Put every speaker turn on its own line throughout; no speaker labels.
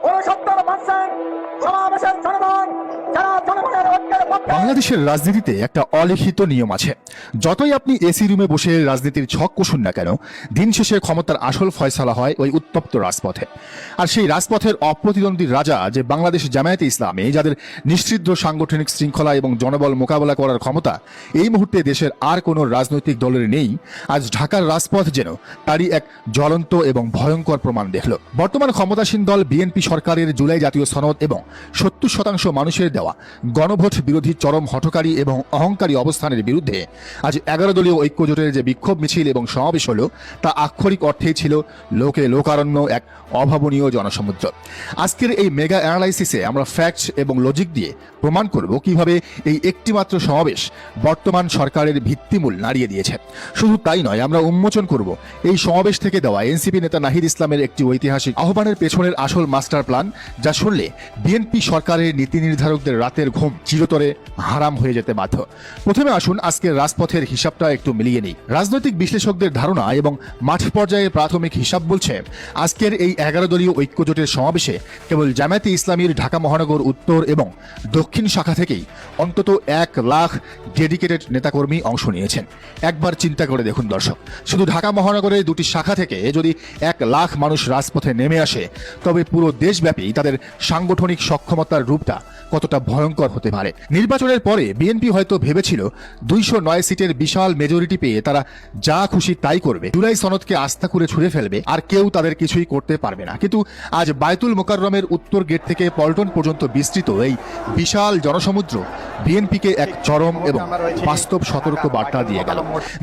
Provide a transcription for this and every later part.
69% সমাবেশের জনগণ যারা জনগণের ঐক্যের পক্ষে।
বাংলাদেশের রাজনীতিতে একটা অলিখিত নিয়ম আছে। যতই আপনি এসি রুমে বসে রাজনীতির ছক কষুন না কেন, দিন শেষে ক্ষমতার আসল ফয়সালা হয় ওই উত্তপ্ত রাজপথে। আর সেই রাজপথের অপ্রতিদ্বন্দ্বী রাজা যে বাংলাদেশ জামায়াতে ইসলামী, যাদের নিশ্চিদ্র সাংগঠনিক শৃঙ্খলা এবং জনবল মোকাবেলা করার ক্ষমতা এই মুহূর্তে দেশের আর কোনো রাজনৈতিক দলের নেই, আজ ঢাকার রাজপথ যেন তারই এক জ্বলন্ত এবং ভয়ঙ্কর প্রমাণ দেখল। বর্তমান ক্ষমতাসীন দল বিএনপি সরকারের জুলাই জাতীয় সনদ এবং 70% মানুষের দেওয়া গণভোট বিরোধী চরম হঠকারী এবং অহংকারী অবস্থানের বিরুদ্ধে আজ 11 দলীয় ঐক্যজোটের যে বিক্ষোভ মিছিল এবং সমাবেশ হলো, তা আক্ষরিক অর্থেই ছিল লোকে লোকারণ্য এক অভাবনীয় জনসমুদ্র। আজকের এই মেগা অ্যানালাইসিসে আমরা ফ্যাক্টস এবং লজিক দিয়ে প্রমাণ করব কিভাবে এই একটিমাত্র সমাবেশ বর্তমান সরকারের ভিত্তিমূল নাড়িয়ে দিয়েছে। শুধু তাই নয়, আমরা উন্মোচন করব এই সমাবেশ থেকে দেওয়া এনসিপি নেতা নাহিদ ইসলামের একটি ঐতিহাসিক আহ্বানের পেছনের আসল মাস্টার প্ল্যান, যা শুনলে বিএনপি সরকারের নীতি নির্ধারকদের রাতের ঘুম চিরতরে হারাম হয়ে যেতে বাধ্য। প্রথমে আসুন আজকের রাজপথের হিসাবটা একটু মিলিয়ে নিই। রাজনৈতিক বিশ্লেষকদের ধারণা এবং মাঠ পর্যায়ে প্রাথমিক হিসাব বলছে, আজকের এই 11 দলীয় ঐক্যজোটের সমাবেশে কেবল জামায়াতে ইসলামীর ঢাকা মহানগর উত্তর এবং দক্ষিণ শাখা থেকেই অন্তত 1 লাখ ডেডিকেটেড নেতাকর্মী অংশ নিয়েছেন। একবার চিন্তা করে দেখুন দর্শক, শুধু ঢাকা মহানগরের 2টি শাখা থেকে যদি 1 লাখ মানুষ রাজপথে নেমে আসে, তবে পুরো দেশব্যাপী তাদের সাংগঠনিক সক্ষমতার রূপটা কতটা ভয়ঙ্কর হতে পারে। নির্বাচনের পরে বিএনপি হয়তো ভেবেছিল 209 সিটের বিশাল মেজরিটি পেয়ে তারা যা খুশি তাই করবে, জুলাই সনদকে আস্থা করে ছুঁড়ে ফেলবে, আর কেউ তাদের কিছুই করতে পারবে না। কিন্তু আজ বায়তুল মোকাররমের উত্তর গেট থেকে পল্টন পর্যন্ত বিস্তৃত এই বিশাল জনসমুদ্র বিএনপিকে এক চরম এবং বাস্তব সতর্ক বার্তা দিয়ে গেল।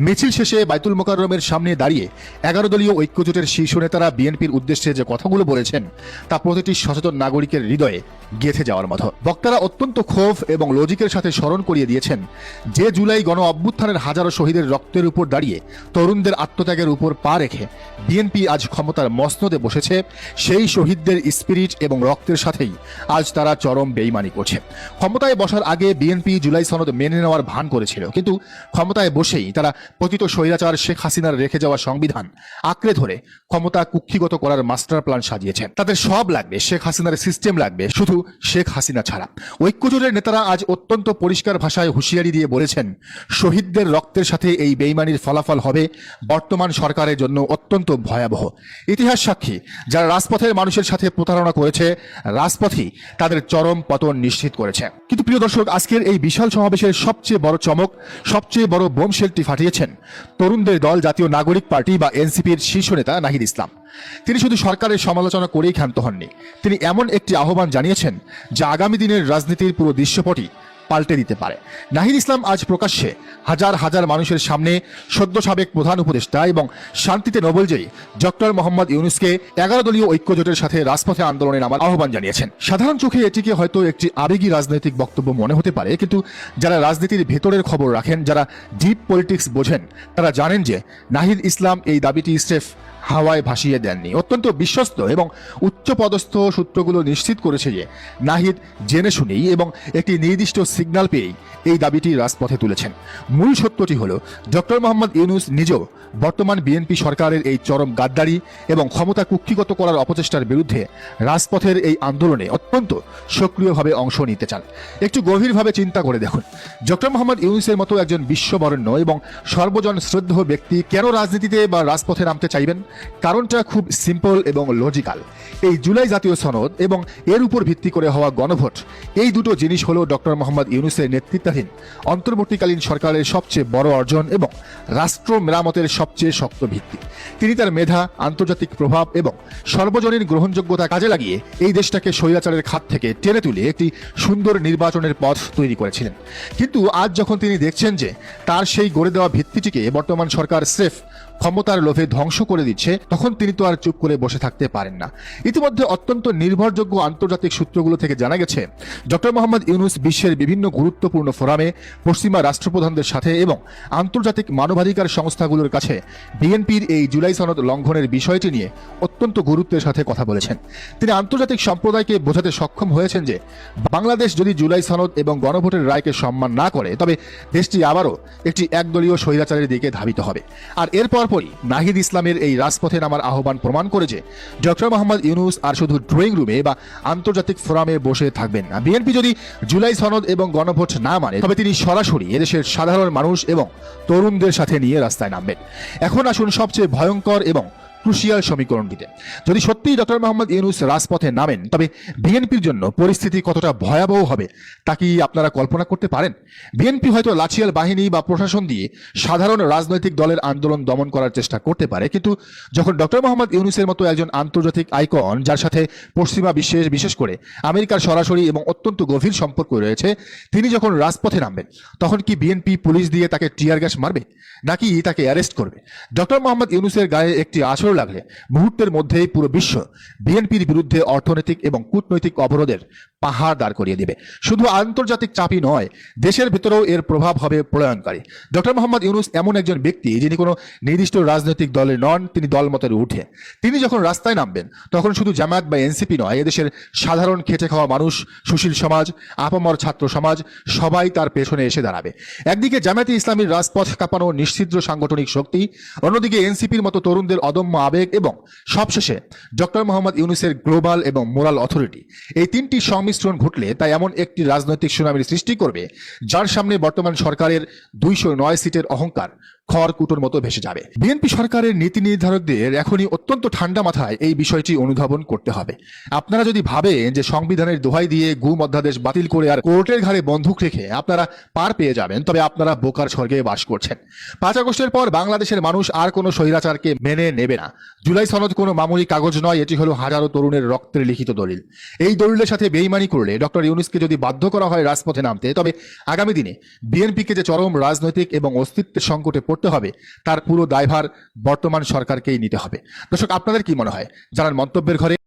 মিছিল শেষে বায়তুল মোকাররমের সামনে দাঁড়িয়ে 11 দলীয় ঐক্যজোটের শীর্ষ নেতারা বিএনপির উদ্দেশ্যে যে কথাগুলো বলেছেন, তা প্রতিটি সচেতন নাগরিকের হৃদয়ে গেঁথে যাওয়ার মতো। বক্তারা অত্যন্ত ক্ষোভ এবং লজিকের সাথে স্মরণ করিয়ে দিয়েছেন যে জুলাই গণ অভ্যুত্থানের হাজারো শহীদের রক্তের উপর দাঁড়িয়ে তরুণদের আত্মত্যাগের উপর পা রেখে বিএনপি আজ ক্ষমতার মসনদে বসেছে, সেই শহীদদের স্পিরিট এবং রক্তের সাথেই আজ তারা চরম বেইমানি করছে। ক্ষমতায় বসার আগে বিএনপি জুলাই সনদ মেনে নেওয়ার ভান করেছিল, কিন্তু ক্ষমতায় বসেই তারা পতিত স্বৈরাচার শেখ হাসিনার রেখে যাওয়া সংবিধান আঁকড়ে ধরে ক্ষমতা কুক্ষিগত করার মাস্টার প্ল্যান সাজিয়েছেন। তাদের সব লাগবে, শেখ হাসিনার সিস্টেম লাগবে, শুধু শেখ হাসিনা ছাড়া। ঐক্যজোটের নেতারা আজ অত্যন্ত পরিষ্কার ভাষায় হুঁশিয়ারি দিয়ে বলেছেন, শহীদদের রক্তের সাথে এই বেইমানির ফলাফল হবে বর্তমান সরকারের জন্য অত্যন্ত ভয়াবহ। ইতিহাস সাক্ষী, যারা রাজপথের মানুষের সাথে প্রতারণা করেছে, রাজপথই তাদের চরম পতন নিশ্চিত করেছে। কিন্তু প্রিয় দর্শক, আজকের এই বিশাল সমাবেশের সবচেয়ে বড় চমক, সবচেয়ে বড় বোমশেলটি ফাটিয়েছেন তরুণদের দল জাতীয় নাগরিক পার্টি বা এনসিপির শীর্ষ নেতা নাহিদ ইসলাম। তিনি শুধু সরকারের সমালোচনা করেই ক্ষান্ত হননি, তিনি এমন একটি আহ্বান জানিয়েছেন যা আগামী দিনের রাজনীতির পুরো দৃশ্যপটই পাল্টে দিতে পারে। নাহিদ ইসলাম আজ প্রকাশ্যে হাজার হাজার মানুষের সামনে সদ্য সাবেক প্রধান উপদেষ্টা এবং শান্তিতে নোবেলজয়ী ডক্টর মোহাম্মদ ইউনূসকে 11 দলীয় ঐক্যজোটের সাথে রাজপথে আন্দোলনে নামার আহ্বান জানিয়েছেন। সাধারণ চোখে এটিকে হয়তো একটি আবেগী রাজনৈতিক বক্তব্য মনে হতে পারে, কিন্তু যারা রাজনীতির ভেতরের খবর রাখেন, যারা ডিপ পলিটিক্স বোঝেন, তারা জানেন যে নাহিদ ইসলাম এই দাবিটি স্রেফ হাওয়ায় ভাসিয়ে দেননি। অত্যন্ত বিশ্বস্ত এবং উচ্চপদস্থ সূত্রগুলো নিশ্চিত করেছে যে নাহিদ জেনে শুনেই এবং একটি নির্দিষ্ট সিগন্যাল পেয়েই এই দাবিটি রাজপথে তুলেছেন। মূল সত্যটি হল, ডক্টর মোহাম্মদ ইউনূস নিজেও বর্তমান বিএনপি সরকারের এই চরম গাদ্দারি এবং ক্ষমতা কুক্ষিগত করার অপচেষ্টার বিরুদ্ধে রাজপথের এই আন্দোলনে অত্যন্ত সক্রিয়ভাবে অংশ নিতে চান। একটু গভীরভাবে চিন্তা করে দেখুন, ডক্টর মোহাম্মদ ইউনূসের মতো একজন বিশ্ববরেণ্য এবং সর্বজন শ্রদ্ধেয় ব্যক্তি কেন রাজনীতিতে বা রাজপথে নামতে চাইবেন? কারণটা খুব সিম্পল এবং লজিক্যাল। এই জুলাই জাতীয় সনদ এবং এর উপর ভিত্তি করে হওয়া গণভোট, এই দুটো জিনিস হলো ডক্টর মোহাম্মদ ইউনূসের নেতৃত্বাধীন অন্তর্বর্তীকালীন সরকারের সবচেয়ে বড় অর্জন এবং রাষ্ট্র মেরামতের সবচেয়ে শক্ত ভিত্তি। তিনি তার মেধা, আন্তর্জাতিক প্রভাব এবং সর্বজনীন গ্রহণযোগ্যতা কাজে লাগিয়ে এই দেশটাকে স্বৈরাচারের খাত থেকে টেনে তুলে একটি সুন্দর নির্বাচনের পথ তৈরি করেছিলেন। কিন্তু আজ যখন তিনি দেখছেন যে তার সেই গড়ে দেওয়া ভিত্তিটিকে বর্তমান সরকার স্রেফ ক্ষমতার লোভে ধ্বংস করে দিচ্ছে, তখন তিনি তো আর চুপ করে বসে থাকতে পারেন না। ইতিমধ্যে অত্যন্ত নির্ভরযোগ্য আন্তর্জাতিক সূত্রগুলো থেকে জানা গেছে, ডক্টর মোহাম্মদ ইউনূস বিশ্বের বিভিন্ন গুরুত্বপূর্ণ ফোরামে পশ্চিমা রাষ্ট্রপ্রধানদের সাথে এবং আন্তর্জাতিক মানবাধিকার সংস্থাগুলোর কাছে বিএনপির এই জুলাই সনদ লঙ্ঘনের বিষয়টি নিয়ে অত্যন্ত গুরুত্বের সাথে কথা বলেছেন। তিনি আন্তর্জাতিক সম্প্রদায়কে বোঝাতে সক্ষম হয়েছেন যে বাংলাদেশ যদি জুলাই সনদ এবং গণভোটের রায়কে সম্মান না করে, তবে দেশটি আবারও একটি একদলীয় স্বৈরাচারের দিকে ধাবিত হবে। আর এরপর পরপরই নাহিদ ইসলামের এই রাজপথে নামার আহ্বান প্রমাণ করে যে ডক্টর মোহাম্মদ ইউনূস আর শুধু ড্রয়িং রুমে বা আন্তর্জাতিক ফোরামে বসে থাকবেন না। বিএনপি যদি জুলাই সনদ এবং গণভোট না মানে তবে তিনি সরাসরি এদেশের সাধারণ মানুষ এবং তরুণদের সাথে নিয়ে রাস্তায় নামবেন। এখন আসুন সবচেয়ে ভয়ঙ্কর এবং ক্রুশিয়াল সমীকরণটিতে। যদি সত্যিই ডক্টর মোহাম্মদ ইউনূস রাজপথে নামেন তবে বিএনপির জন্য পরিস্থিতি কতটা ভয়াবহ হবে তা কি আপনারা কল্পনা করতে পারেন? বিএনপি হয়তো লাঠিয়াল বাহিনী বা প্রশাসন দিয়ে সাধারণ রাজনৈতিক দলের আন্দোলন দমন করার চেষ্টা করতে পারে, কিন্তু যখন ডক্টর মোহাম্মদ ইউনূসের মতো একজন আন্তর্জাতিক আইকন, যার সাথে পশ্চিমা বিশ্বের বিশেষ করে আমেরিকার সরাসরি এবং অত্যন্ত গভীর সম্পর্ক রয়েছে, তিনি যখন রাজপথে নামবেন তখন কি বিএনপি পুলিশ দিয়ে তাকে টিয়ার গ্যাস মারবে নাকি তাকে অ্যারেস্ট করবে? ডক্টর মোহাম্মদ ইউনূসের গায়ে একটি আঁচড় লাগলে মুহূর্তের মধ্যেই পুরো বিশ্ব বিএনপির বিরুদ্ধে অর্থনৈতিক এবং কূটনৈতিক অবরোধের পাহাড় দাঁড় করিয়ে দেবে। শুধু আন্তর্জাতিক চাপই নয়, দেশের ভেতরেও এর প্রভাব হবে প্রলয়ঙ্কারী। ডক্টর মোহাম্মদ ইউনূস এমন একজন ব্যক্তি যিনি কোনো নির্দিষ্ট রাজনৈতিক দলের নন, তিনি দলমতের ঊর্ধ্বে। তিনি যখন রাস্তায় নামবেন তখন শুধু জামায়াত বা এনসিপি নয়, এদেশের সাধারণ খেটে খাওয়া মানুষ, সুশীল সমাজ, আপামর ছাত্র সমাজ সবাই তার পেছনে এসে দাঁড়াবে। একদিকে জামায়াতে ইসলামীর রাজপথ কাঁপানো নিশ্চিদ্র সাংগঠনিক শক্তি, অন্যদিকে এনসিপির মতো তরুণদের অদম্য আবেগ এবং সবশেষে ডক্টর মোহাম্মদ ইউনূসের গ্লোবাল এবং মোরাল অথরিটি। এই তিনটি সংমিশ্রণ ঘটলে তাই এমন একটি রাজনৈতিক সুনামির সৃষ্টি করবে যার সামনে বর্তমান সরকারের 209 সিটের অহংকার খড়কুটোর মতো ভেসে যাবে। বিএনপি সরকারের নীতি নির্ধারকদের এখনই অত্যন্ত ঠান্ডা মাথায় এই বিষয়টি অনুধাবন করতে হবে। আপনারা যদি ভাবেন যে সংবিধানের দোহাই দিয়ে গুম অধ্যাদেশ বাতিল করে আর কোর্টের ঘাড়ে বন্দুক রেখে আপনারা পার পেয়ে যাবেন, তবে আপনারা বোকার স্বর্গে বাস করছেন। 5 আগস্টের পর বাংলাদেশের মানুষ আর কোনো স্বৈরাচারকে মেনে নেবে না। জুলাই সনদ কোনো মামুলি কাগজ নয়, এটি হলো হাজারো তরুণের রক্তের লিখিত দলিল। এই দলিলের সাথে বেইমানি করলে ডক্টর ইউনূসকে যদি বাধ্য করা হয় রাজপথে নামতে, তবে আগামী দিনে বিএনপিকে যে চরম রাজনৈতিক এবং অস্তিত্বের সংকটে পড়তে হবে তার পুরো দায়ভার বর্তমান সরকারকেই নিতে হবে। দর্শক, আপনাদের কি মনে হয়? জানান মন্তব্যের ঘরে।